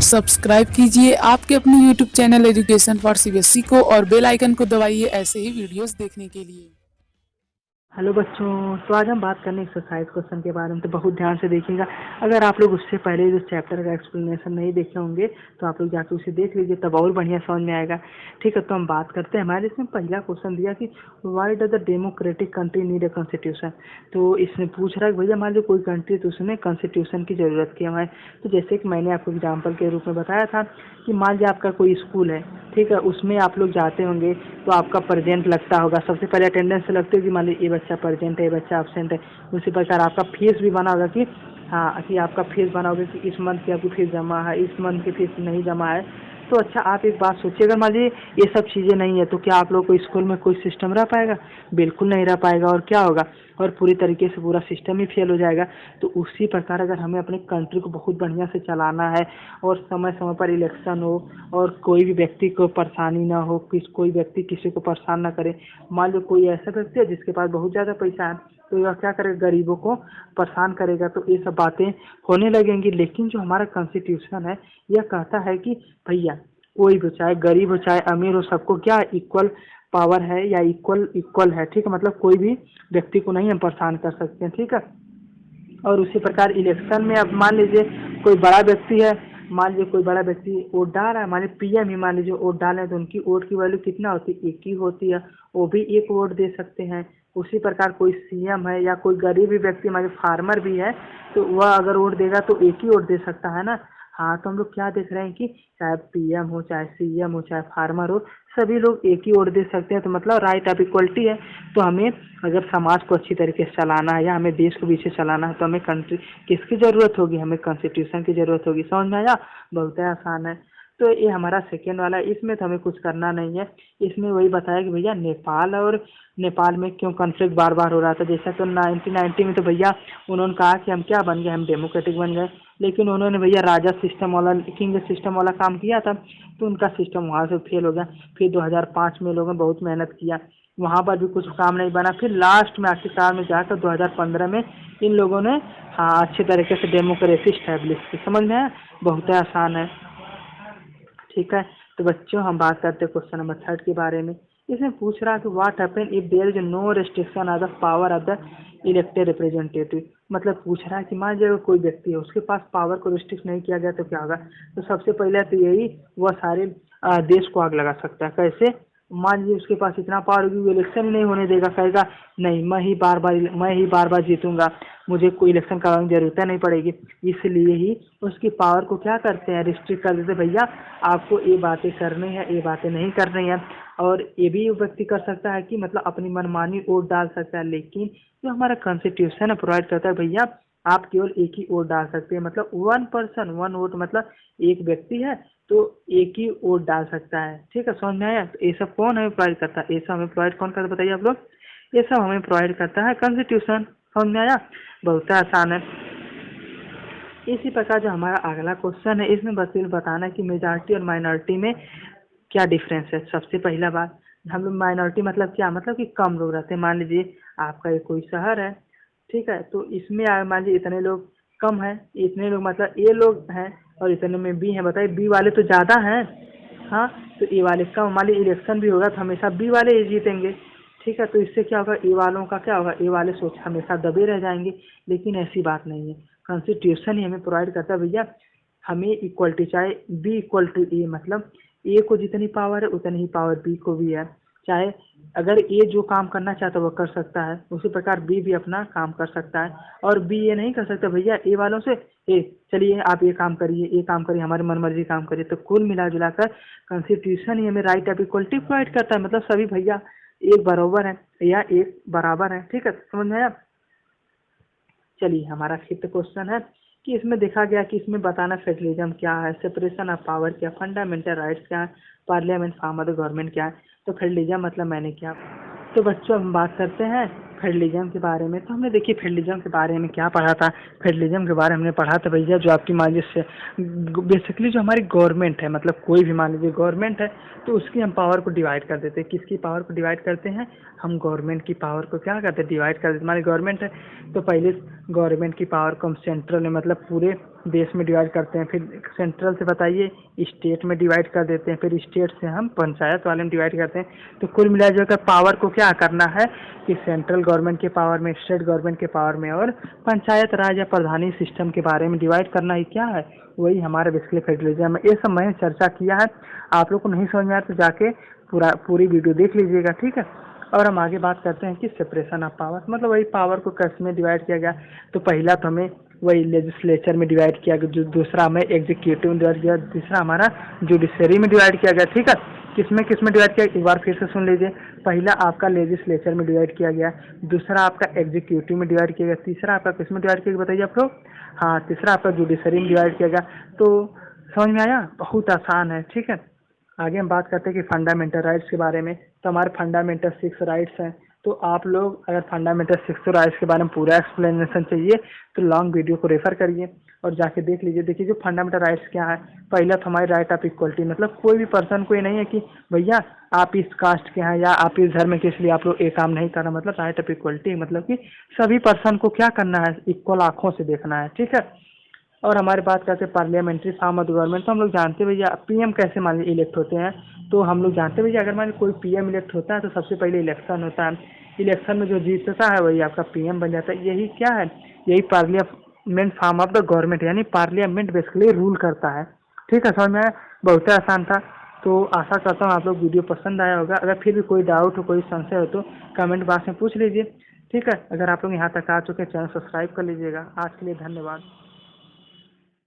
Subscribe कीजिए आपके अपने YouTube channel education for CBSE को और बेल आइकन को दबाइए ऐसे ही वीडियोस देखने के लिए। हेलो बच्चों, तो आज हम बात करने एक्सरसाइज क्वेश्चन के बारे में। तो बहुत ध्यान से देखिएगा। अगर आप लोग उससे पहले जो चैप्टर का एक्सप्लेनेशन नहीं देखे होंगे तो आप लोग जाकर उसे देख लीजिए, तब और बढ़िया समझ में आएगा। ठीक है, तो हम बात करते हैं। हमारे इसमें पहला क्वेश्चन दिया कि why does the democratic country need a constitution. तो इसमें पूछ रहा है कि भैया मान लो कोई कंट्री, तो उसमें कॉन्स्टिट्यूशन की ज़रूरत क्यों है। तो जैसे कि मैंने आपको एग्जाम्पल के रूप में बताया था कि मान लीजिए आपका कोई स्कूल है, ठीक है, उसमें आप लोग जाते होंगे तो आपका प्रेजेंट लगता होगा। सबसे पहले अटेंडेंस लगती होगी, मान लीजिए ये बच्चा प्रेजेंट है, ये बच्चा एब्सेंट है। उसी प्रकार आपका फीस भी बना होगा कि हाँ, कि आपका फीस बना होगा कि इस मंथ की आपकी फीस जमा है, इस मंथ की फीस नहीं जमा है। तो अच्छा, आप एक बात सोचिए, अगर मान लीजिए ये सब चीज़ें नहीं है तो क्या आप लोग को स्कूल में कोई सिस्टम रह पाएगा? बिल्कुल नहीं रह पाएगा। और क्या होगा, और पूरी तरीके से पूरा सिस्टम ही फेल हो जाएगा। तो उसी प्रकार अगर हमें अपने कंट्री को बहुत बढ़िया से चलाना है और समय समय पर इलेक्शन हो और कोई भी व्यक्ति को परेशानी ना हो, कोई व्यक्ति किसी को परेशान ना करे। मान लो कोई ऐसा व्यक्ति है जिसके पास बहुत ज़्यादा पैसा है, तो यह क्या करेगा, गरीबों को परेशान करेगा। तो ये सब बातें होने लगेंगी। लेकिन जो हमारा कॉन्स्टिट्यूशन है यह कहता है कि भैया कोई भी, चाहे गरीब हो चाहे अमीर हो, सबको क्या इक्वल पावर है या इक्वल इक्वल है। ठीक है, मतलब कोई भी व्यक्ति को नहीं हम परेशान कर सकते हैं। ठीक है, और उसी प्रकार इलेक्शन में अब मान लीजिए कोई बड़ा व्यक्ति है, मान लीजिए कोई बड़ा व्यक्ति वोट डाल रहा है, मान लीजिए पीएम ही मान लीजिए वोट डालें, तो उनकी वोट की वैल्यू कितना होती है? एक ही होती है। वो भी एक वोट दे सकते हैं। उसी प्रकार कोई सीएम है या कोई गरीब भी व्यक्ति, मान लीजिए फार्मर भी है, तो वह अगर वोट देगा तो एक ही वोट दे सकता है ना। हाँ, तो हम लोग क्या देख रहे हैं कि चाहे पीएम हो, चाहे सीएम हो, चाहे फार्मर हो, सभी लोग एक ही वोट दे सकते हैं। तो मतलब राइट ऑफ इक्वलिटी है। तो हमें अगर समाज को अच्छी तरीके से चलाना है या हमें देश को पीछे चलाना है तो हमें कंट्री किसकी ज़रूरत होगी? हमें कॉन्स्टिट्यूशन की ज़रूरत होगी। समझ में आया? बहुत ही आसान है। तो ये हमारा सेकेंड वाला है, इसमें तो हमें कुछ करना नहीं है। इसमें वही बताया कि भैया नेपाल में क्यों कॉन्फ्लिक्ट बार बार हो रहा था। जैसा तो 1990 में तो भैया उन्होंने कहा कि हम क्या बन गए, हम डेमोक्रेटिक बन गए। लेकिन उन्होंने भैया राजा सिस्टम वाला, किंग सिस्टम वाला काम किया था, तो उनका सिस्टम वहाँ से फेल हो गया। फिर 2005 में लोगों ने बहुत मेहनत किया, वहाँ पर भी कुछ काम नहीं बना। फिर लास्ट में आखिरकार में जाकर 2015 में इन लोगों ने हाँ अच्छे तरीके से डेमोक्रेसी स्टैब्लिश की। समझ में आया? बहुत ही आसान है। ठीक है, तो बच्चों हम बात करते हैं क्वेश्चन नंबर 3 के बारे में। इसमें पूछ रहा है कि what happen if there is no restriction of the power of the elected representative. मतलब पूछ रहा है कि मान लीजिए कोई व्यक्ति है, उसके पास पावर को रिस्ट्रिक्ट नहीं किया गया तो क्या होगा। तो सबसे पहले तो यही, वह सारे देश को आग लगा सकता है। कैसे? मान लीजिए उसके पास इतना पावर होगी, वो इलेक्शन ही नहीं होने देगा। कहेगा नहीं, मैं ही बार बार जीतूंगा, मुझे कोई इलेक्शन कराने की जरूरत नहीं पड़ेगी। इसलिए ही उसकी पावर को क्या करते हैं, रिस्ट्रिक्ट कर देते। भैया आपको ये बातें करनी है, ये बातें नहीं करनी है। और ये भी व्यक्ति कर सकता है कि मतलब अपनी मनमानी वोट डाल सकता है। लेकिन जो हमारा कॉन्स्टिट्यूशन है प्रोवाइड करता है भैया आप केवल एक ही वोट डाल सकते हैं। मतलब वन पर्सन वन वोट, मतलब एक व्यक्ति है तो एक ही वोट डाल सकता है। ठीक है, समझ में आया? तो ये सब कौन हमें प्रोवाइड करता है? ये सब हमें प्रोवाइड कौन करता है बताइए आप लोग? ये सब हमें प्रोवाइड करता है कॉन्स्टिट्यूशन। समझ में आया? बहुत आसान है। इसी प्रकार जो हमारा अगला क्वेश्चन है, इसमें बस ये बताना है कि मेजॉरिटी और माइनॉरिटी में क्या डिफरेंस है। सबसे पहला बात, हम लोग माइनॉरिटी मतलब क्या, मतलब कि कम लोग रहते हैं। मान लीजिए आपका एक कोई शहर है, ठीक है, तो इसमें मान लीजिए इतने लोग कम हैं, इतने लोग मतलब ए लोग हैं और इतने में बी हैं। बताइए बी वाले तो ज़्यादा हैं, हाँ, तो ए वाले कम। मान लीजिए इलेक्शन भी होगा तो हमेशा बी वाले ही जीतेंगे। ठीक है, तो इससे क्या होगा, ए वालों का क्या होगा, ए वाले सोच हमेशा दबे रह जाएंगे। लेकिन ऐसी बात नहीं है, कॉन्स्टिट्यूशन ही हमें प्रोवाइड करता है भैया हमें इक्वलिटी, चाहे बी इक्वल टू ए, मतलब ए को जितनी पावर है उतनी ही पावर बी को भी है। चाहे अगर ए जो काम करना चाहता है वो कर सकता है, उसी प्रकार बी भी अपना काम कर सकता है। और बी ये नहीं कर सकता भैया ए वालों से ए चलिए आप ये काम करिए, ये काम करिए, हमारी मनमर्जी काम करिए। तो कुल मिला जुलाकर कॉन्स्टिट्यूशन ही हमें राइट ऑफ इक्वलिटी प्रोवाइड करता है। मतलब सभी भैया एक बराबर है या एक बराबर है। ठीक है, समझ में आया? चलिए हमारा 5th क्वेश्चन है कि इसमें देखा गया कि इसमें बताना फेडरलिज्म क्या है, सेपरेशन ऑफ पावर क्या, फंडामेंटल राइट्स क्या है, parliament form of the government क्या है। तो फेडरलिज्म मतलब मैंने क्या। तो बच्चों हम बात करते हैं फेडरलिज्म के बारे में। तो हमने देखिए फेडरलिज्म के बारे में क्या पढ़ा था। फेडरलिज्म के बारे में हमने पढ़ा था भैया जो आपकी मान लीजिए बेसिकली जो हमारी गवर्नमेंट है, मतलब कोई भी मान लीजिए गवर्नमेंट है तो उसकी हम पावर को डिवाइड कर देते हैं। किसकी पावर को डिवाइड करते हैं? हम गवर्नमेंट की पावर को क्या करते हैं, डिवाइड कर देते। हमारी गवर्नमेंट है तो पहले गवर्नमेंट की पावर को हम सेंट्रल में, मतलब पूरे देश में डिवाइड करते हैं, फिर सेंट्रल से बताइए स्टेट में डिवाइड कर देते हैं, फिर स्टेट से हम पंचायत वाले में डिवाइड करते हैं। तो कुल मिला जुलकर पावर को क्या करना है कि सेंट्रल गवर्नमेंट के पावर में, स्टेट गवर्नमेंट के पावर में और पंचायत राज या प्रधानी सिस्टम के बारे में डिवाइड करना ही क्या है, वही हमारा बेसिकली फेडरलिज्म है। ये सब मैंने चर्चा किया है, आप लोग को नहीं समझ में आया तो जाके पूरी वीडियो देख लीजिएगा, ठीक है। और हम आगे बात करते हैं कि सेपरेशन ऑफ पावर, मतलब वही पावर को कैसे में डिवाइड किया गया। तो पहला तो हमें वही लेजिस्लेचर में डिवाइड किया गया, जो दूसरा हमें एग्जीक्यूटिव में डिवाइड किया, तीसरा हमारा जुडिशरी में डिवाइड किया गया, ठीक है। किसमें डिवाइड किया, एक बार फिर से सुन लीजिए। पहला आपका लेजिस्लेचर में डिवाइड किया गया, दूसरा आपका एग्जीक्यूटिव में डिवाइड किया गया, तीसरा आपका किस में डिवाइड किया गया बताइए आप लोग। हाँ, तीसरा आपका जुडिशरी में डिवाइड किया गया। तो समझ में आया, बहुत आसान है, ठीक है। आगे हम बात करते हैं कि फंडामेंटल राइट्स के बारे में। तो हमारे फंडामेंटल 6 राइट्स हैं। तो आप लोग अगर फंडामेंटल 6 राइट्स के बारे में पूरा एक्सप्लेनेशन चाहिए तो लॉन्ग वीडियो को रेफर करिए और जाके देख लीजिए। देखिए जो फंडामेंटल राइट्स क्या है, पहला तो हमारी राइट ऑफ इक्वलिटी, मतलब कोई भी पर्सन को ये नहीं है कि भैया आप इस कास्ट के हैं या आप इस धर्म के, इसलिए आप लोग एक काम नहीं करना। मतलब राइट ऑफ इक्वलिटी मतलब कि सभी पर्सन को क्या करना है, इक्वल आँखों से देखना है, ठीक है। और हमारे बात करते हैं पार्लियामेंट्री फॉर्म ऑफ गवर्नमेंट। तो हम लोग जानते हैं भैया पीएम कैसे मान लीजिए इलेक्ट होते हैं। तो हम लोग जानते हैं भैया अगर मान लीजिए कोई पीएम इलेक्ट होता है तो सबसे पहले इलेक्शन होता है, इलेक्शन में जो जीतता है वही आपका पीएम बन जाता है। यही क्या है, यही parliament form of the government, यानी पार्लियामेंट बेसिकली रूल करता है, ठीक है। समझ में आया, बहुत ही आसान था। तो आशा करता हूँ आप लोग वीडियो पसंद आया होगा। अगर फिर भी कोई डाउट हो, कोई संशय हो तो कमेंट बॉक्स में पूछ लीजिए, ठीक है। अगर आप लोग यहाँ तक आ चुके हैं चैनल सब्सक्राइब कर लीजिएगा। आज के लिए धन्यवाद।